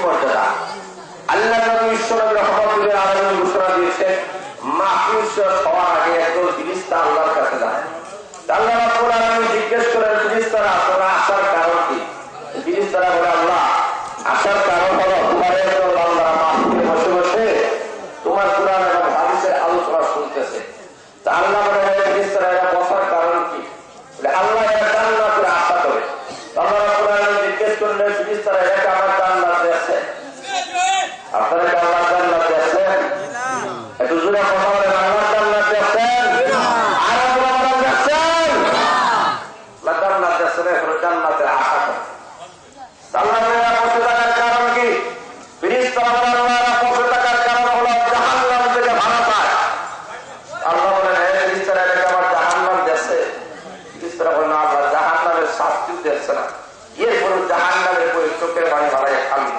মর্যাদা। আল্লাহ নবী বিশ্বনবী রাহমাতুল্লিল আলামিন ঘোষণা দিয়েছেন, মাহফিল শেষ হওয়ার আগে একজন ফেরেশতা আল্লাহর কাছে যায়। আল্লাহ রাব্বুল আলামিন জিজ্ঞেস করেন, ফেরেশতারা আপনারা আসার কারণ কি? ফেরেশতারা বলে, আল্লাহ আসার কারণ হলো তোমার একজন বান্দা মাহফিলে বসে বসে তোমার কুরআন এবং হাদিসের আলোচনা শুনতেছে। তা আল্লাহ বলে, ফেরেশতারা এরা বসার কারণ কি? বলে আল্লাহ এরা জান্নাতের আশা করে। আল্লাহ রাব্বুল আলামিন জিজ্ঞেস করলেন, ফেরেশতারা এরা আমার জান্নাতে আছে? আপনারা কি আল্লাহর জান্নাতে আছেন? একটু জোরে কথা বলেন, আল্লাহর জান্নাতে আছেন? আর আল্লাহর জান্নাতে আছেন? আল্লাহর জান্নাতে আছেন, এখন জান্নাতের আশা করে। আল্লাহর পথে থাকার কারণ কি? ফেরেশতারা আল্লাহর পথে থাকার কারণ হলো জাহান্নাম থেকে ভাড়া পায়। আল্লাহ বলেন, হে ফেরেশতারা এটা আমার জাহান্নাম দিয়েছে? ফেরেশতারা বলেন, আল্লাহ জাহান্নামের শাস্তি দিচ্ছে না, এরপরে জাহান্নামের বই চোখের পানি বাড়ায় খালি।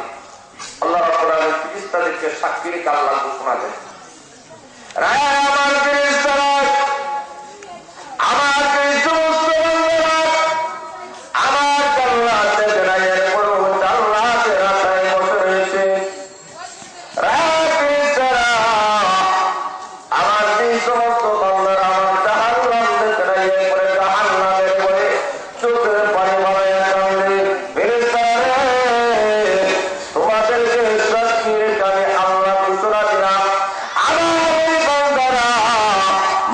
আল্লাহ রাব্বুল আলামিন ফেরেশতাদেরকে সাক্ষী রেখে আল্লাহ ঘোষণা দেন, আমার ফেরেশতারা আমার সমস্ত বান্দারা আমার জান্নাতে বেড়াইয়ের পর জান্নাতে রাস্তায় বসে রয়েছে। ফেরেশতারা আমার সমস্ত বান্দারা আমার জাহান্নামে বেড়াইয়ের পরে জাহান্নামের পরে চোখের পানি বাড়াইয়া কাঁদে। ফেরেশতারা তোমাদেরকে সাক্ষী রেখে আমি আল্লাহ ঘোষণা দিলাম, আমার বান্দারা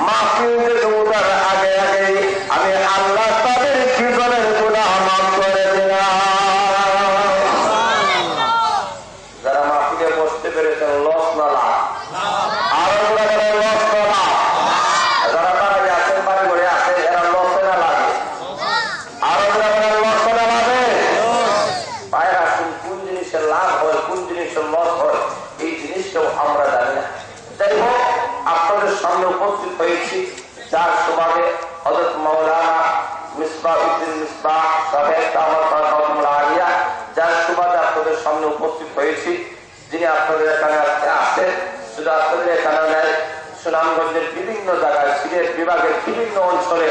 মাহফিল থেকে ওঠার আগে আগে আমি আল্লাহ তাদের জীবনের গুনাহ মাফ করে দিলাম। যারা মাহফিলে বসতে পেরেছেন লস না লাভ? আরো লস না লাভ? যারা বাড়ি আছেন, বাড়ি ঘরে আছেন, এরা লসে না লাগে? আরো লস না লাগে? বাইরে আসুন, কোন জিনিসের লাভ হয়, কোন জিনিসের লস হয়, এই জিনিসটাও আমরা জানি না। যাই হোক, আপনাদের সামনে উপস্থিত হয়েছি যার সুবাদে হযরত মাওলানা মিসবাউদ্দিন মিসবাহ সাহেব দামাত বরকাতুহুল আলিয়া, যার সুবাদে আপনাদের সামনে উপস্থিত হয়েছি, যিনি আপনাদের এখানে আসছেন। শুধু আপনাদের এখানে নেয়, সুনামগঞ্জের বিভিন্ন জায়গায়, সিলেট বিভাগের বিভিন্ন অঞ্চলে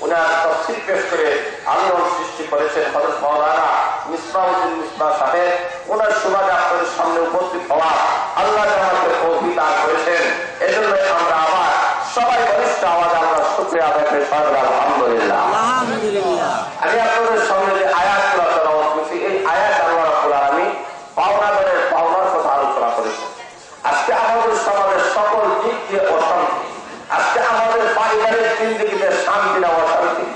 উনার তাফসীর পেশ করে আলোড়ন সৃষ্টি করেছেন হযরত মাওলানা মিসবাউদ্দিন মিসবাহ সাহেব। ওনার সুবাদে আপনাদের সামনে উপস্থিত হওয়া আল্লাহ আমাদের তৌফিক দান করেছেন। এজন্য আমরা আবার সবাই বলিষ্ঠ আওয়াজে আমরা শুকরিয়া আদায় করি, সবাই আলহামদুলিল্লাহ। আমি আপনাদের সামনে যে আয়াতগুলো তেলাওয়াত করছি, এই আয়াত আল্লাহ রাব্বুল আলামিন পাওনাদারের পাওনার কথা আলোচনা করেছেন। আজকে আমাদের সমাজের সকল দিক দিয়ে অশান্তি, আজকে আমাদের পারিবারিক জিন্দেগিতে শান্তি না অশান্তি।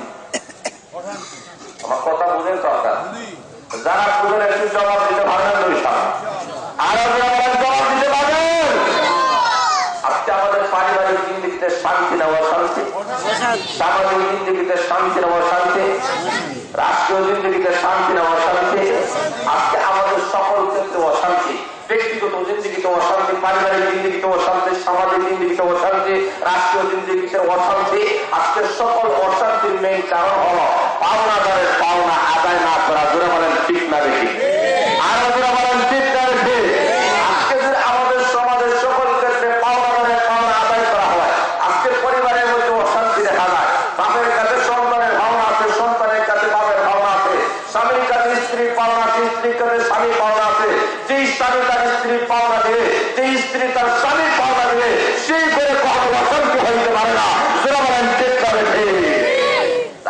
আমার কথা বুঝেন সরকার? যারা বুঝেন একটু জবাব দিতে পারেন, আরো জবাব দিতে পারেন। আজকে আমাদের পারিবারিক জিন্দেগিতে শান্তি না অশান্তি, সামাজিক জিন্দেগিতে শান্তি না অশান্তি, রাষ্ট্রীয় জিন্দেগিতে শান্তি না অশান্তি। আজকে আমাদের সকল ক্ষেত্রে অশান্তি, ব্যক্তিগত জিন্দেগিতে অশান্তি, পারিবারিক জিন্দেগিতে অশান্তি, সামাজিক জিন্দেগিতে অশান্তি, রাষ্ট্রীয় জিন্দেগিতে অশান্তি। আজকে সকল অশান্তির মেইন কারণ হলো পাওনাদারের পাওনা আদায় না করা। জোরে বলেন ঠিক না বেশি? আরো জোরে বলেন ঠিক না বেশি? আজকে যদি আমাদের সমাজের সকল ক্ষেত্রে পাওনাদারের পাওনা আদায় করা হয়, আজকের পরিবারের মধ্যে অশান্তি দেখা যায়। বাপের কাছে সন্তানের ভাবনা আছে, সন্তানের কাছে বাপের ভাবনা আছে, স্বামীর কাছে স্ত্রীর পাওনা আছে, স্ত্রীর কাছে স্বামীর পাওনা আছে। যেই স্বামী তার স্ত্রীর পাওনা দেবে, যেই স্ত্রী তার স্বামীর পাওনা দেবে, সেই করে কখনো অশান্তি হইতে পারে না। যারা বলেন ঠিক করে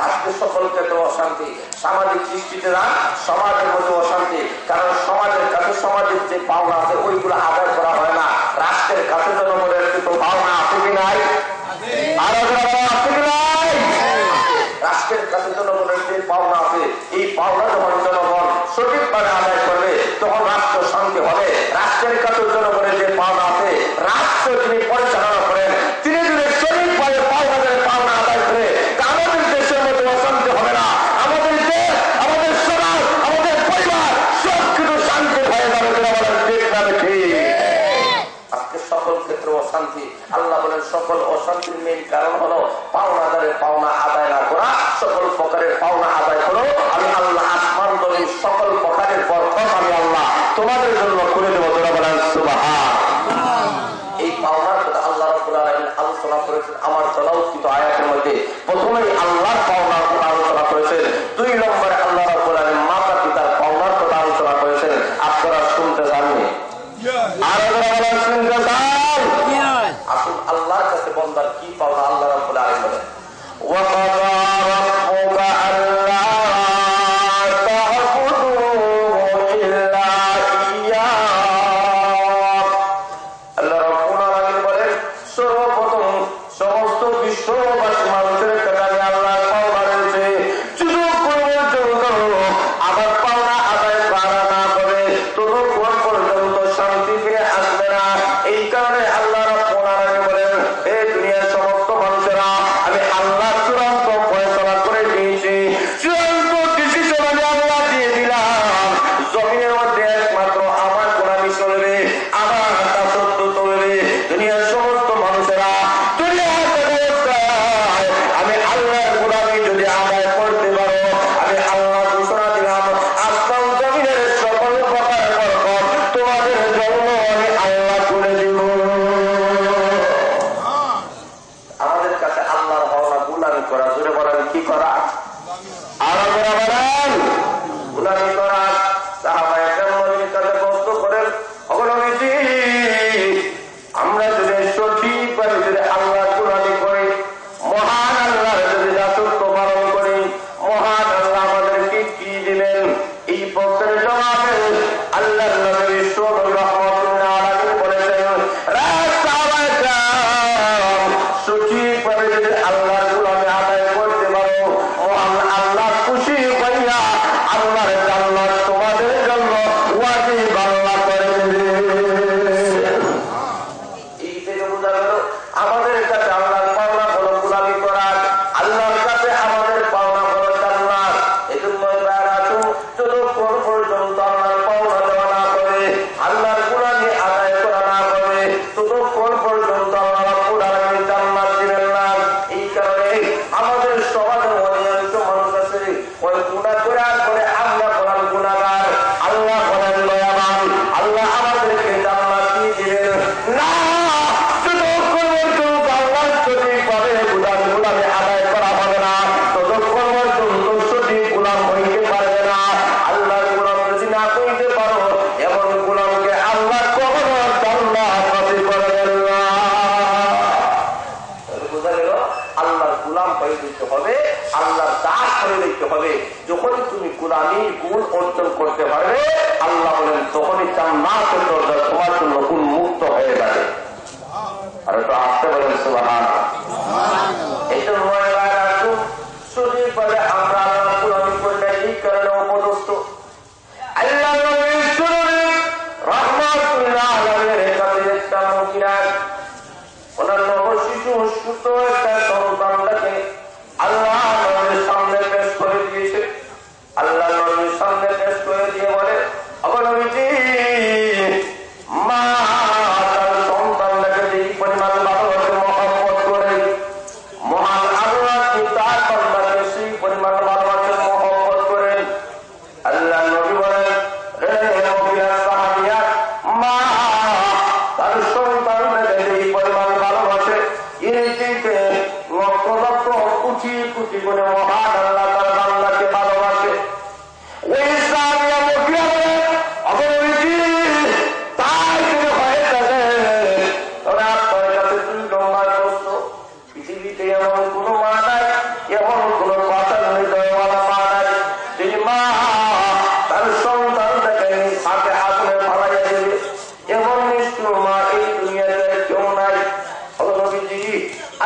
আজকে সকল ক্ষেত্রে অশান্তি, সামাজিক দৃষ্টিতে না, সমাজের মধ্যে অশান্তি। কারণ সমাজের কাছে সমাজের যে পাওনা আছে ওইগুলো আদায় করা হয় না। রাষ্ট্রের কাছে জনগণের কিছু পাওনা আছে কি নাই? আরো আছে কি নাই? রাষ্ট্রের কাছে জনগণের যে পাওনা আছে, এই পাওনা যখন জনগণ সঠিকভাবে আদায় করবে তখন রাষ্ট্র শান্তি হবে। রাষ্ট্রের কাছে জনগণের যে পাওনা আছে, রাষ্ট্র যিনি পরিচালনা করেন তিনি যদি সঠিকভাবে পাওনাদের পাওনা আদায় করে, আমাদের দেশের মধ্যে অশান্তি হবে না। আমাদের দেশ, আমাদের সমাজ, আমাদের পরিবার সব কিছু শান্তি হয়ে যাবে। আজকে সকল ক্ষেত্রে অশান্তি। আল্লাহ বলেন সকল অশান্তির মেইন কারণ হলো পাওনাদারের পাওনা আদায় না করা। সকল প্রকারের পাওনা আদায় করো, আমি আল্লাহ আসমান জমিন সকল প্রকারের বরকত আমি আল্লাহ তোমাদের জন্য করে দেবো। তোরা বলেন সুবহান। এই পাওনার কথা আল্লাহ রাব্বুল আলামিন আলোচনা করেছেন আমার তেলাওয়াতকৃত আয়াতের মধ্যে। প্রথমেই আল্লাহর পাওনার কথা আলোচনা করেছেন, 2 নম্বরে আল্লাহ রাব্বুল আলামিন মাতা পিতার পাওনার কথা আলোচনা করেছেন। আপনারা শুনতে তাআলা বলেন ওয়া ক্বাদা রাব্বুকা আল্লা তা'বুদু ইল্লা ইয়্যাহু। আল্লাহ রাব্বুল আলামিন বলেন সর্বপ্রথম সমস্ত বিশ্ববাসী মানুষের কাছে আমি আল্লাহর পাওনা রয়েছে, যতক্ষণ পর্যন্ত আমার পাওনা আদায় করা না হবে ততক্ষণ পর্যন্ত শান্তি ফিরে আসবে না। এই কারণে আল্লাহ রাব্বুল আলামিন বলেন হে দুনিয়ার সমস্ত মানুষেরা, আমি আল্লাহ চূড়ান্ত ফয়সালা করে দিয়েছি, চূড়ান্ত ডিসিশন আমি আল্লাহ দিয়ে দিলাম। জমিনের মধ্যে একমাত্র আমার গোলামি চলবে, আমার দাসত্ব চলবে। দুনিয়ার সমস্ত মানুষেরা আমি আল্লাহর গোলামি যদি আদায় করতে পারো, আমি আল্লাহ ঘোষণা দিলাম আসমান জমিনের সকল প্রকার বরকত তোমাদের জন্য আমি আল্লাহ তুলে দিব। আমাদের কাছে আল্লাহর হওয়া গোলামি করা, জোরে বলেন কি করা? আরো জোরে বলেন গোলামি করা। সাহাবায়ে কেরাম নবীর কাছে প্রশ্ন করেন, ওগো নবীজি, আমরা যদি সঠিকভাবে যদি আল্লাহর গোলামি করি, মহান আল্লাহর যদি দাসত্ব পালন করি, মহান আল্লাহ আমাদেরকে কি দিবেন? এই প্রশ্নের জবাবে আল্লাহর নবী বিশ্ব নবী রাহমাতুল্লাহ আলাইহি বলেছেন, সাহাবায়ে কেরাম সঠিকভাবে যদি আল্লাহর গোলামি আদায় করতে পারো, মহান আল্লাহ খুশি হইয়া আল্লাহর জান্নাত তোমাদের জন্য ওয়াজিব আল্লাহ করে দিবেন। এই থেকে বোঝা গেল আমাদের কাছে আল্লাহর পাওনা হলো গোলামি করা, আল্লাহর কাছে আমাদের পাওনা হলো জান্নাত। এজন্য যতক্ষণ পর্যন্ত আল্লাহর পাওনা দেওয়া না হবে, আল্লাহর গোলামি আদায় করা না হবে, ততক্ষণ পর্যন্ত আল্লাহ রাব্বুল আলামিন জান্নাত দিবেন না। এই কারণে আমাদের সমাজের অধিকাংশ মানুষ আছে ওই গুনাহ করে আর করে আমরা বলেন গুনাহগার, আল্লাহ বলেন দয়াবান, আল্লাহ আমাদেরকে জান্নাত দিয়ে দিবেন না। যতক্ষণ পর্যন্ত আল্লাহর সঠিকভাবে গোলামি আদায় করা হবে না, ততক্ষণ পর্যন্ত সঠিক গোলাম হইতে পারবে না। আল্লাহর গোলাম যদি না হইতে পারো, এমন গোলামকে আল্লাহ কখনো জান্নাত নসিব করবেন না। বোঝা গেল আল্লাহর গোলাম হয়ে দিতে হবে, আল্লাহর দাস হয়ে দিতে হবে। যখন তুমি গোলামির গুণ অর্জন করতে পারবে, আল্লাহ বলেন তখনই জান্নাতের দরজা তোমার জন্য উন্মুক্ত হয়ে যাবে। আর একটু আসতে বলেন সুবহানাল্লাহ। এই জন্য সঠিকভাবে আমরা আল্লাহর গোলামি করলে এই কারণে অপদস্থ। আল্লাহ নবী রাহমাতুল্লাহ আলাইহির কাছে একটা মহিলা ওনার নবশিশু সুস্থ একটা সন্তানটাকে আল্লাহ নবীর সামনে পেশ করে দিয়েছে। আল্লাহ নবীর সামনে পেশ করে দিয়ে বলে, ওগো নবীজি, মা তার সন্তানটাকে যেই পরিমাণ ভালোবাসে মহব্বত করে, মহান আল্লাহ কি তার বান্দাকে সেই পরিমাণ ভালোবাসে মহব্বত করেন। আল্লাহ নবী বলেন, রে মহিলা সাহাবিয়া, মা তার সন্তানটাকে যেই পরিমাণ ভালোবাসে, এর থেকে লক্ষ লক্ষ কোটি কোটি করে মহান আল্লাহ তার বান্দাকে ভালোবাসে। ওই সাহাবিয়া মহিলা বলেন, ওগো নবীজি, তাই যদি হয়ে থাকে তবে আপনার কাছে দুই নম্বর প্রশ্ন, পৃথিবীতে এমন কোন মা নাই, এমন কোন হৃদয়ওয়ালা মা নাই, যিনি মা তার সন্তানটাকে হাতে আগুনে ফালাইয়া দেবে, এমন নিষ্ঠুর মা এই দুনিয়াতে কেউ নাই। ওগো নবীজি,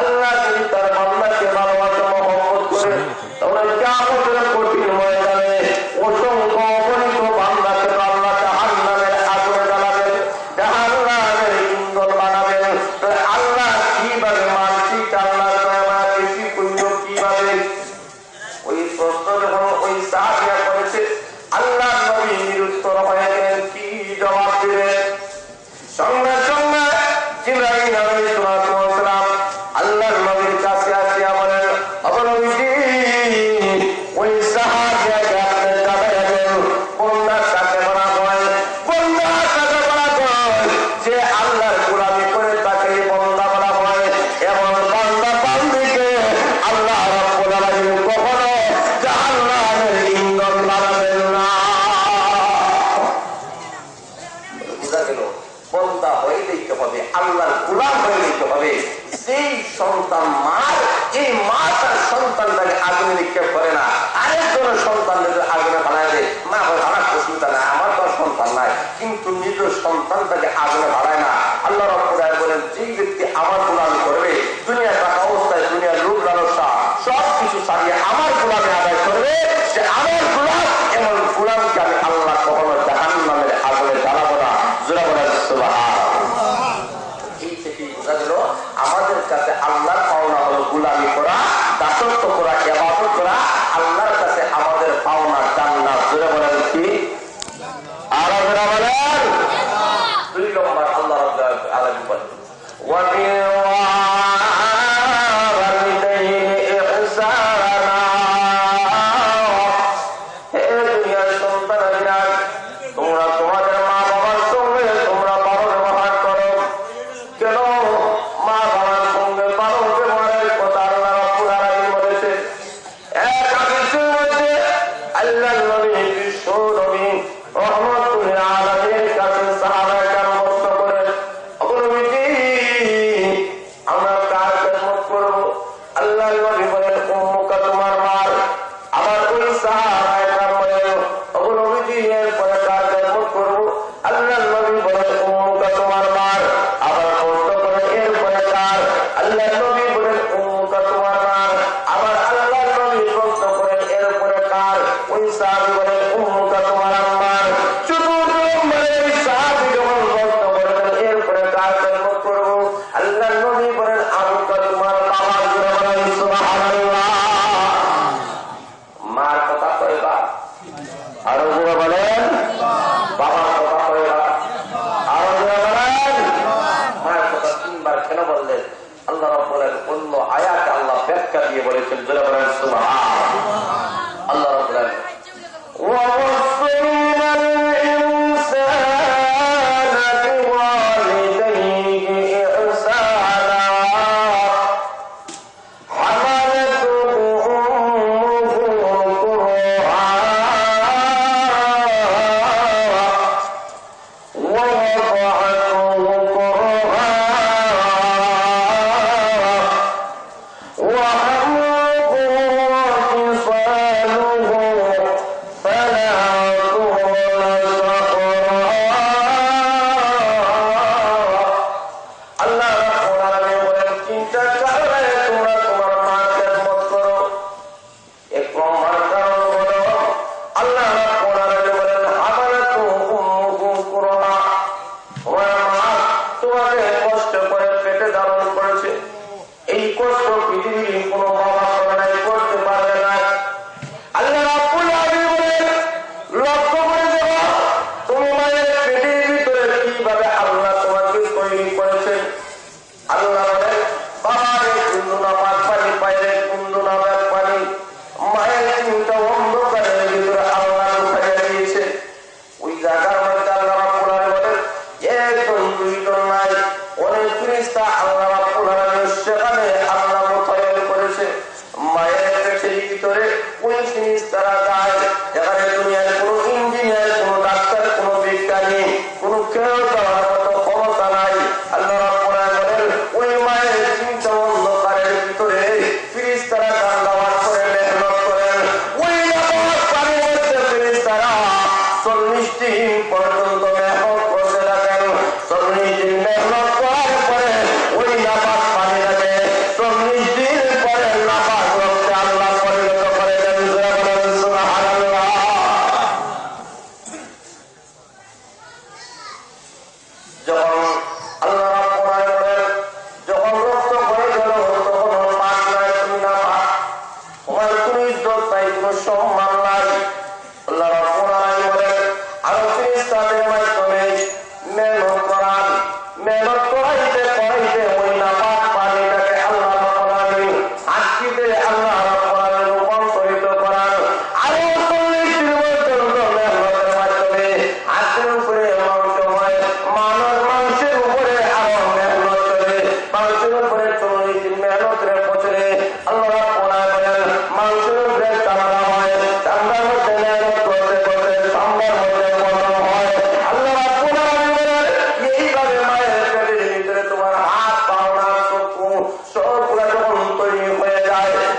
আল্লাহ যদি তার বান্দাকে ভালোবাসা মহব্বত করে, তাহলে কিয়ামতের কঠিন ময়দানে অসংখ্য অগণিত বান্দাকে আল্লাহ জাহান্নামের আগুনে জ্বালাবেন, জাহান্নামের ইন্ধন বানাবেন। আল্লাহ কিভাবে মানসিক আল্লাহ বেশি পুণ্য কিভাবে? ওই প্রশ্ন যখন ওই সাহাবিয়া করেছে, আল্লাহ নবী নিরুত্তর হয়ে গেলেন, কি জবাব দিবেন? সঙ্গে সঙ্গে জিবরাইল আলাইহিস সালাম আল্লাহর নবীর কাছে আসিয়া বলেন, ওগো নবীজি, ওই সাহাবিয়াকে আপনি জানাইলেন বন্দার সাথে বলা হয়, বন্দার সাথে বলা হয় যে আল্লাহর গোলামি করে তাকে বন্দা বলা হয়। এমন বান্দা বান্দিকে আল্লাহ রাব্বুল আলামিন কখনো জাহান্নামের ইন্ধন বানাবেন না। বুঝা গেল? বন্দা হয়ে দিতে হবে, আল্লাহর গোলাম হয়ে দিতে হবে। সেই সন্তান মার আগুনে নিক্ষেপ করে না, আরেকজনের সন্তানদের আগুনে ফালাই দেয়। মা বলে আমার অসুবিধা নাই, আমার তো সন্তান নাই, কিন্তু নিজের সন্তানটাকে আগুনে ফালায় না। আল্লাহ রাব্বুল আলামিন বলেন, যে ব্যক্তি আমার গোলামি করবে, দুনিয়া থাকা অবস্থায় দুনিয়ার লোক লালসা সবকিছু ছাড়িয়ে আমার গোলামি আদায় করবে, সে আমার গোলাম। এমন গোলামকে আমি আল্লাহ কখনো জাহান্নামের আগুনে জ্বালাবো না। জোরে বলেন সুবহানাল্লাহ। এই থেকেই বোঝা গেল আমাদের কাছে আল্লাহর পাওনা হলো গোলামি করা, দাসত্ব করা, ইবাদত করা। আল্লাহর কাছে আমাদের পাওনা জান্নাত। জোরে বলেন কি? আর জোরে বলেন। 2 নম্বর আল্লাহ রাব্বুল আলামিন বলেন, ওয়া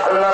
আল্লাহ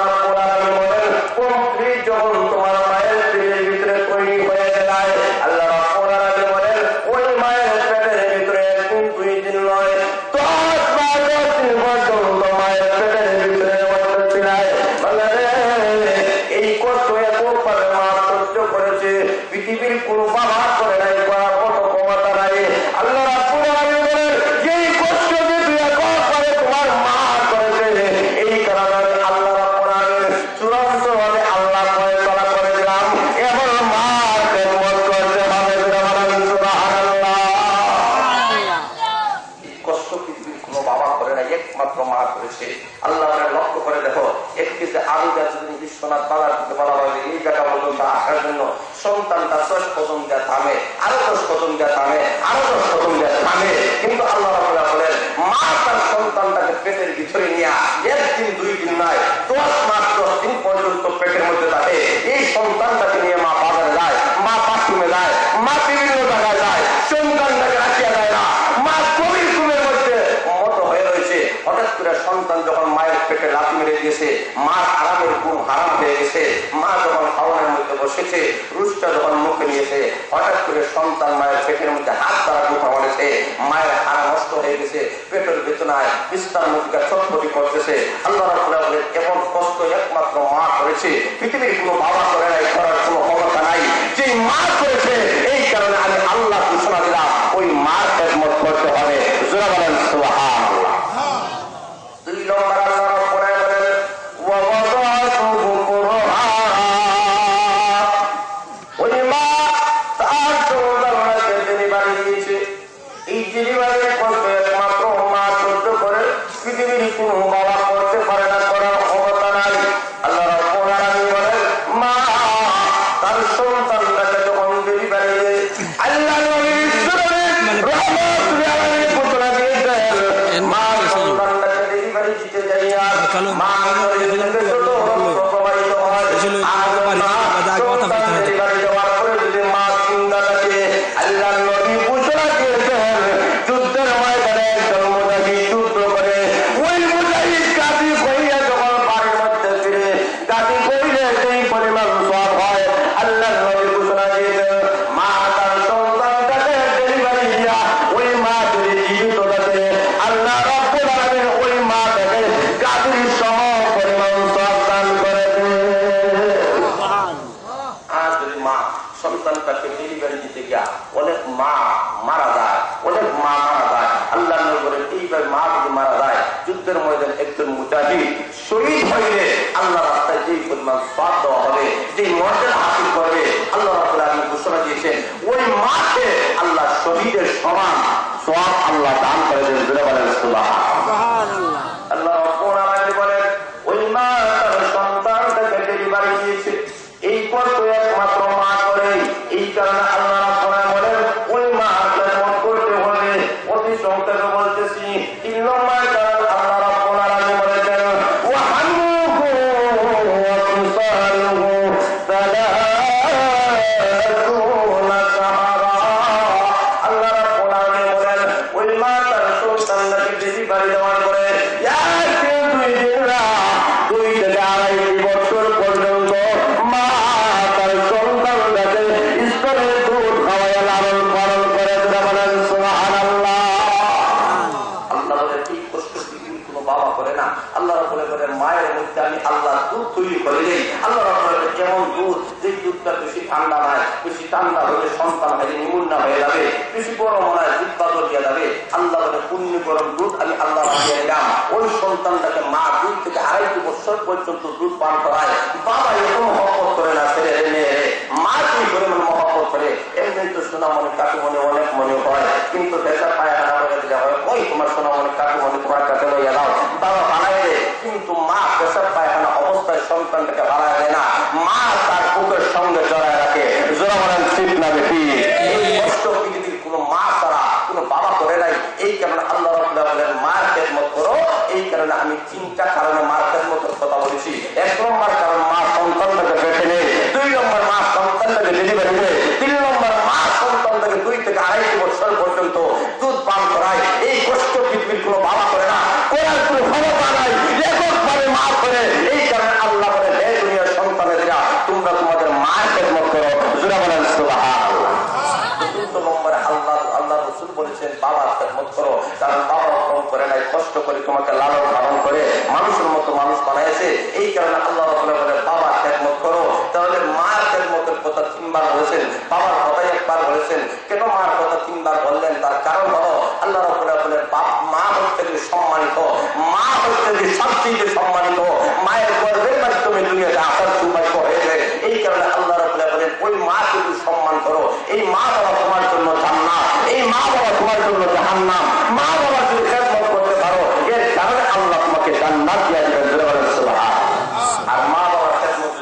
বিশ্বনাথ বাজার থেকে বলা হয় এই জায়গা পর্যন্ত আসার জন্য সন্তানটা 10 কদম দিয়ে থামে, আরো 10 কদম দিয়ে থামে, আরো 10 কদম দিয়ে থামে। কিন্তু আল্লাহ রাব্বুল বলেন মা তার সন্তানটাকে পেটের ভিতরে নিয়ে 1 দিন 2 দিন নয় 10 মাস 10 দিন পর্যন্ত পেটের মধ্যে থাকে। এই সন্তানটাকে নিয়ে মা বাজারে যায়, মা বাথরুমে যায়, মা বিভিন্ন জায়গায় যায়, সন্তানটাকে রাখিয়া যায় না। মা গভীর ঘুমের মধ্যে মত হয়ে রয়েছে। হঠাৎ করে সন্তান যখন মায়ের পেটে লাথি মেরে দিয়েছে, মার আরামের ঘুম হারাম হয়ে গেছে। মা যখন খাওয়ানোর মধ্যে বসেছে, রুচটা যখন মুখে নিয়েছে, হঠাৎ করে সন্তান মায়ের পেটের মধ্যে হাত দ্বারা মুখা মারেছে। মায়ের হাড় নষ্ট হয়ে গেছে, পেটের বেদনায় বিস্তার মুখটা ছটফটি করতেছে। আল্লাহ রাব্বুল আলামিন এমন কষ্ট একমাত্র মা করেছে, পৃথিবীর কোনো বাবা করে নাই, করার কোনো ক্ষমতা নাই। যে মা করেছে, এই কারণে আমি আল্লাহ ঘোষণা দিলাম ওই মার খেদমত করতে হবে। জোরে বলেন সুবহানাল্লাহ। 2 নম্বর আল্লাহ রাব্বুল আলামিন বলেন ওয়া ওয়াদাতুহু কুরহা, ওই মা তার সন্তানকে ডেলিভারি দিয়েছে। এই ডেলিভারি করতে একমাত্র মা সহ্য করে, পৃথিবীর কোনো বাবা করতে পারে না, করার ক্ষমতা নাই। আল্লাহ রাব্বুল আলামিন বলেন মা তার সন্তানটাকে যখন ডেলিভারি দেয়, আল্লাহ নবীর ইসলামে রহমতুল আলামিন ঘোষণা দিয়েছেন মা সন্তানটাকে ডেলিভারি দিতে যাইয়া মা শরীরে ছোট প্রবাহিত হয়। আর ডেলিভারি দেওয়ার পরে যদি মা চিন্তাটাকে আল্লাহ নবী ঘোষণা দিয়েছেন যুদ্ধের ময়দানে একজন মুজাহিদ যুদ্ধ করে, ওই মুজাহিদ গাদি কইয়া যখন বাড়ির মধ্যে ফিরে, গাদি কইলে সেই পরিমাণ সওয়াব হয়। আল্লাহ নবী ঘোষণা দিয়েছেন মা তার সন্তানটাকে ডেলিভারি দিয়া ওই মা যদি জীবিত থাকে, আল্লাহ রাব্বুল আলামিন ওই মা তাকে গাদির সম পরিমাণ সওয়াব দান করে দেন। আর যদি মা সন্তানটাকে ডেলিভারি দিতে গিয়া অনেক মা মারা যায়, অনেক মা মারা যায়। আল্লাহ নবী বলেন এইবার মা যদি মারা যায়, যুদ্ধের ময়দানে একজন মুজাহিদ শহীদ হইলে আল্লাহ রাস্তায় যেই পরিমাণ সওয়াব দেওয়া হবে, যে মর্যাদা হাসিল করবে, আল্লাহ রাব্বুল আলামিন ঘোষণা দিয়েছেন ওই মাকে আল্লাহ শহীদের সমান সওয়াব আল্লাহ দান করে দেন। জোরে বলেন সুবহানাল্লাহ। আল্লাহ রাব্বুল আলামিন বলেন ওই মা তার সন্তানটাকে ডেলিভারি দিয়েছে, এই কষ্ট একমাত্র মা করে। এই কারণে আল্লাহ রাব্বুল আলামিন বলেন ওই মা খেদমত করতে হবে। অতি সংক্ষেপে বলতেছি 3 নম্বর কারণ আল্লাহ রাব্বুল আলামিন বলেছেন ওয়া হামুহু ওয়া ফিসালুহু সালাতুনা শাহরা। আল্লাহ রাব্বুল আলামিন বলেন ওই মা তার সন্তানকে ডেলিভারি দেওয়ার পরে 1 থেকে 2 দিন না 2 থেকে 2.5 বছর পর্যন্ত মা তার সন্তানটাকে স্তনের দুধ খাওয়াইয়া লালন পালন করে। বলেন সুবহানাল্লাহ। আল্লাহ বলেন এই কষ্ট পৃথিবীর কোনো বাবা করে না। আল্লাহ রাব্বুল বলেন মায়ের মধ্যে আমি আল্লাহ দুধ তৈরি করে দেই। আল্লাহ রাব্বুল বলেন যেমন দুধ, যে দুধটা বেশি ঠান্ডা নয়, বেশি ঠান্ডা হলে সন্তান হয়ে নিমুন্না হয়ে যাবে, বেশি গরম হয় দুধ বাদল দিয়ে যাবে। আল্লাহ বলে পূর্ণ গরম দুধ আমি আল্লাহ রাখিয়ে দিলাম। ওই সন্তানটাকে মা 2 থেকে 2.5 বছর পর্যন্ত দুধ পান করায়। বাবা এরকম মহব্বত করে না ছেলে মেয়ে, মা কি পরিমাণ মহব্বত করে। এমনি তো সোনামণি কাকুমণি অনেক মনে হয়, কিন্তু পেশার পায়খানা করে দিলে হয় ওই তোমার সোনামণি কাকুমণি তোমার কাছে লইয়া দাও, বাবা বানাই দেয়। কিন্তু মা পেশার পায়খানা অবস্থায় সন্তানটাকে বানায় দেয় না, মা তার বুকের সঙ্গে জড়ায় রাখে। জোরা বলেন ঠিক না বেশি? এই কষ্ট পৃথিবীর কোনো মা ছাড়া কোনো বাবা করে নাই। এই কারণে আল্লাহ রাব্বুল বলেন মার খেদমত করো। এই কারণে আমি 3টা কারণে মার খেদমতের কথা বলেছি। 1 নম্বর কারণ মা সন্তানটাকে পেটে নেয়, 2 নম্বর মা সন্তানটাকে ডেলিভারি দেয়, 3 নম্বর মা সন্তানটাকে 2 থেকে 2.5 বছর পর্যন্ত দুধ পান করায়। এই কষ্ট পৃথিবীর কোনো বাবা করে না, করার কোনো ক্ষমতা নাই, এককভাবে মা করে। এই কারণে আল্লাহ বলে হে দুনিয়ার সন্তানেরা তোমরা তোমাদের মার খেদমত করো। জোরে বলেন সুবহানাল্লাহ। 4 নম্বরে আল্লাহ রাসূল বলেছেন বাবার খেদমত করো, কারণ বাবা কম করে নাই, কষ্ট করে তোমাকে লালন পালন করে মানুষের মতো মানুষ বানাইছে। এই কারণে আল্লাহ রাব্বুল বলে বাবার খেদমত করো। তাহলে মার খেদমতের কথা 3 বার বলেছেন, বাবার কথাই 1 বার বলেছেন। কেন মার কথা 3 বার বললেন? তার কারণ হলো আল্লাহ রাব্বুল বলেন মা হচ্ছে যে সম্মানিত, মা হচ্ছে যে সবচেয়ে সম্মানিত। মায়ের গর্ভের মাধ্যমে দুনিয়াতে আসার সৌভাগ্য হয়েছে। এই কারণে আল্লাহ রাব্বুল বলেন ওই মাকে তুমি সম্মান করো। এই মা বাবা তোমার জন্য জান্নাত, এই মা বাবা তোমার জন্য জাহান্নাম। মা বাবা যদি খেদমত করতে পারো, এর কারণে আল্লাহ তোমাকে জান্নাত দিয়ে দেবেন। আর মা বাবার খেদমত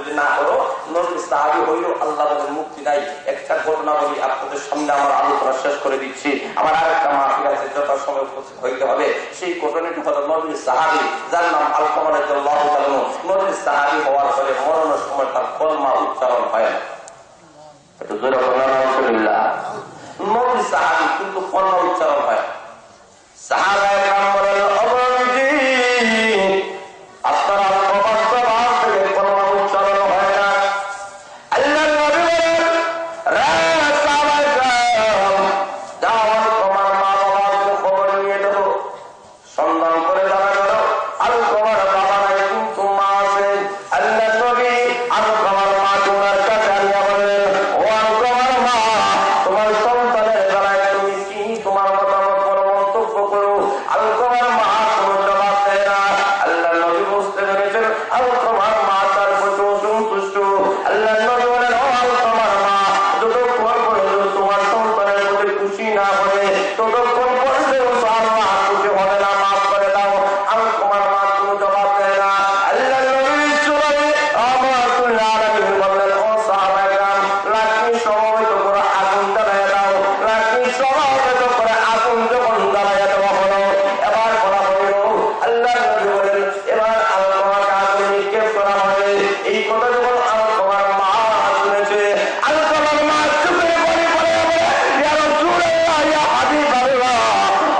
সাহাবী হইলেও আল্লাহ বলেন মুক্তি নাই। একটা ঘটনা বলি আপনাদের সামনে, আমার আলোচনা শেষ করে দিচ্ছি। আমার আরেকটা মাহফিল আছে, যথার সময় উপস্থিত হইতে হবে। সেই ঘটনাটি হলো নবীর সাহাবী, যার নাম আলকামা রাদিয়াল্লাহু তাআলা। নবীর সাহাবী হওয়ার পরে মরণের সময় তার কলমা উচ্চারণ হয় না। একটু জোরে বলেন আলহামদুলিল্লাহ। নবীর সাহাবী কিন্তু কলমা উচ্চারণ হয়। সাহাবায়ে কেরাম বলেন, অবনজি আপনারা আলকামার জবান থেকে কলমা উচ্চারণ হয় না। আল্লাহর নবী বলেন, রে সাহাবায়ে কেরাম, যাও আলকামার মা বাবার খবর নিয়ে দেবো, সন্ধান করে জানা গেল আলকামার বাবা নাই কিন্তু মা আছে। আল্লাহর নবী আলকামার মা তোমার কাছে আনিয়া বলেন, ও আলকামার মা, তোমার সন্তানের বেলায় তুমি কি তোমার মতামত করো, মন্তব্য করো। আলকামার মা কোনো জবাব দেয় না। আল্লাহর নবী বুঝতে পেরেছেন আলকামার মা তার প্রতি অসন্তুষ্ট। আল্লাহর নবী বলেন, ও আলকামার মা, যতক্ষণ পর্যন্ত তোমার সন্তানের প্রতি খুশি না হবে ততক্ষণ পর্যন্ত আল্লাহ খুশি হবে না, মাফ করে দাও। আলকামার মা কোনো জবাব দেয় না। আল্লাহর নবী চলে আমার আলামিন বললেন, ও সাহাবায়ে কেরাম, লাকড়ি সমবেত করে আগুন জ্বালাইয়া দাও। লাকড়ি সমবেত করে আগুন যখন জ্বালাইয়া দেওয়া হলো, এবার বলা হইল, আল্লাহর নবী বলেন, এবার আলকামাকে আগুন নিক্ষেপ করা হবে। এই কথা যখন আলকামার মা শুনেছে, আলকামার মা চুপে পড়ে পড়ে বলে, ইয়া রাসূলুল্লাহ, ইয়া হাবিবাল্লাহ,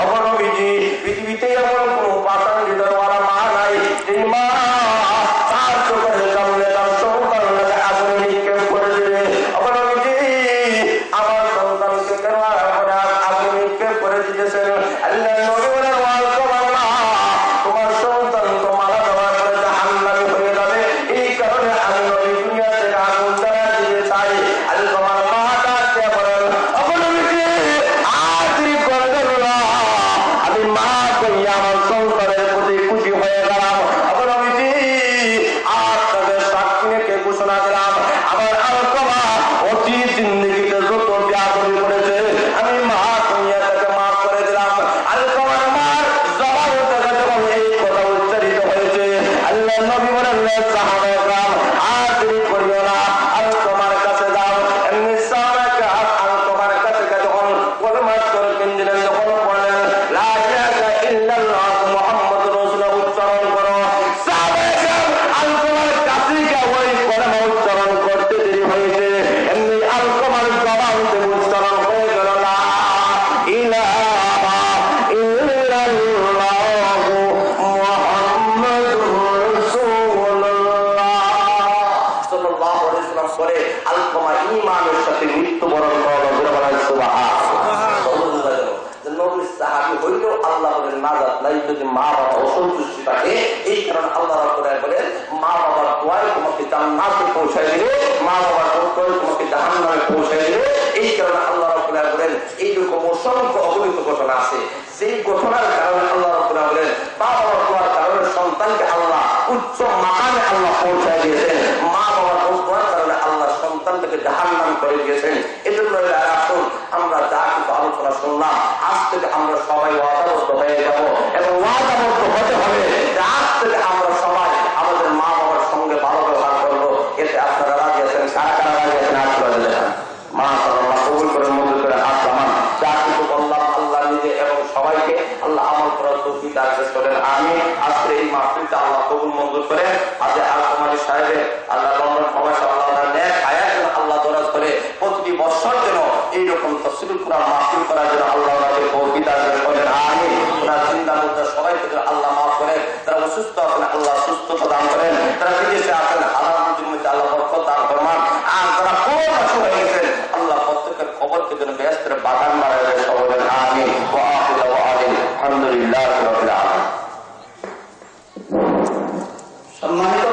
অবনবীজি, পৃথিবীতে এমন কোন পাষাণ হৃদয়ওয়ালা মা নাই যে মা তার চোখের সামনে তার সন্তানকে আগুনে নিক্ষেপ করে দিবে। অবনবীজি, আমার সন্তানকে কেন আগুনে নিক্ষেপ করে দিতেছেন? আল্লাহর নবী বলেন, ও আলকামার মা, তোমার সন্তান তো মারা যাওয়ার পরে জাহান্নামী হয়ে যাবে, এই কারণে আমি নবী দুনিয়া থেকে আগুন জ্বালিয়ে দিতে চাই। আলকামার মা ডাক দিয়ে বলেন, অবনবীজি, আর দেরি করবেন না, আমি মা কইয়া আমার সন্তানের প্রতি খুশি হয়ে গেলাম। অবনবীজি, আপনাদের সাক্ষী রেখে ঘোষণা দিলাম, আমার আলকামা অতীত জিন্দেগিতে যত বেয়াদবি করেছে আমি মা কইয়া তাকে মাফ করে দিলাম। আলকামার মার জবাব থেকে যখন এই কথা উচ্চারিত হয়েছে, আল্লাহর নবী বলেন, সাহাবায়ে কেরাম, আর দেরি করিও না, আলকামার কাছে যাও। এমনি সাহাবায়ে কেরাম আলকামার কাছে যখন কলমা তলকিন দিলেন, যখন বললেন লা ইলাহা ইল্লাল্লাহ মুহাম্মাদুর রাসূলুল্লাহ উচ্চারণ করো, সাহাবায়ে কেরাম আলকামার কাছে গিয়ে ওই কলমা উচ্চারণ করতে দেরি হয়েছে। এমনি আলকামার জবান থেকে উচ্চারণ হয়ে গেল, লা ইলাহা ইল্লাল্লাহ মুহাম্মাদুর রাসূলুল্লাহ সাল্লাল্লাহু আলাইহি ওয়াসাল্লাম করে আলকামা ঈমানের সাথে মৃত্যুবরণ করল। নবীর সাহাবী হইলেও আল্লাহ বলেন নাজাত নাই যদি মা বাবা অসন্তুষ্টি থাকে। এই কারণে আল্লাহ রাব্বুল আলামিন বলেন, মা বাবার দোয়ায় তোমাকে জান্নাতে পৌঁছায় দিবে, মা বাবার দোয়ায় তোমাকে জাহান্নামে পৌঁছায় দিবে। এই কারণে আল্লাহ রাব্বুল আলামিন বলেন, এইরকম অসংখ্য অগণিত ঘটনা আছে, যেই ঘটনার কারণে আল্লাহ রাব্বুল আলামিন বলেন মা বাবার দোয়ার কারণে সন্তানকে আল্লাহ উচ্চ মাকামে আল্লাহ পৌঁছায় দিয়েছেন, মা বাবার দোয়ার কারণে আল্লাহ সন্তানটাকে জাহান্নাম করে দিয়েছেন। এজন্য আসুন আমরা যা কিছু আলোচনা শুনলাম, আজ থেকে আমরা সবাই ওয়াদাবদ্ধ হয়ে যাব এবং ওয়াদাবদ্ধ হতে হবে যে আজ থেকে আমরা সবাই আমাদের মা বাবার সঙ্গে ভালো ব্যবহার করবো। এতে আপনারা রাজি আছেন? কারা কারা রাজি আছেন? আশীর্বাদ দেখান। মাশাআল্লাহ, কবুল করে মঞ্জুর করে হাত নামান। যা কিছু বললাম আল্লাহ নিজে এবং সবাইকে আল্লাহ আমল করার তৌফিক দান করেন। আমি আজকে এই মাহফিলটা আল্লাহ কবুল মঞ্জুর করে আজকে আলকামারি সাহেবের আল্লাহ লন্ডন প্রবাসী আল্লাহ নেক হায়াত আল্লাহ দরাজ করে প্রতিটি বছর যেন এইরকম তাফসীরুল কুরআন মাহফিল করার জন্য আল্লাহ তাদের তৌফিক দান করেন। আমিন। ওনার চিন্তা মুদ্রা সবাইকে আল্লাহ মাফ করেন। যারা অসুস্থ আছেন আল্লাহ সুস্থতা দান করেন, যারা বিদেশে আছেন হালাল রুজির মধ্যে আল্লাহ বরকত দান ফরমান। আর যারা কোরবানি হয়ে গেছেন আল্লাহ প্রত্যেকের কবরকে যেন বেহেশতের বাগান বানায় দেয়। সকলের আমিন। ওয়া আখিরু দাওয়ানা আলহামদুলিল্লাহি রাব্বিল আলামিন। সম্মানিত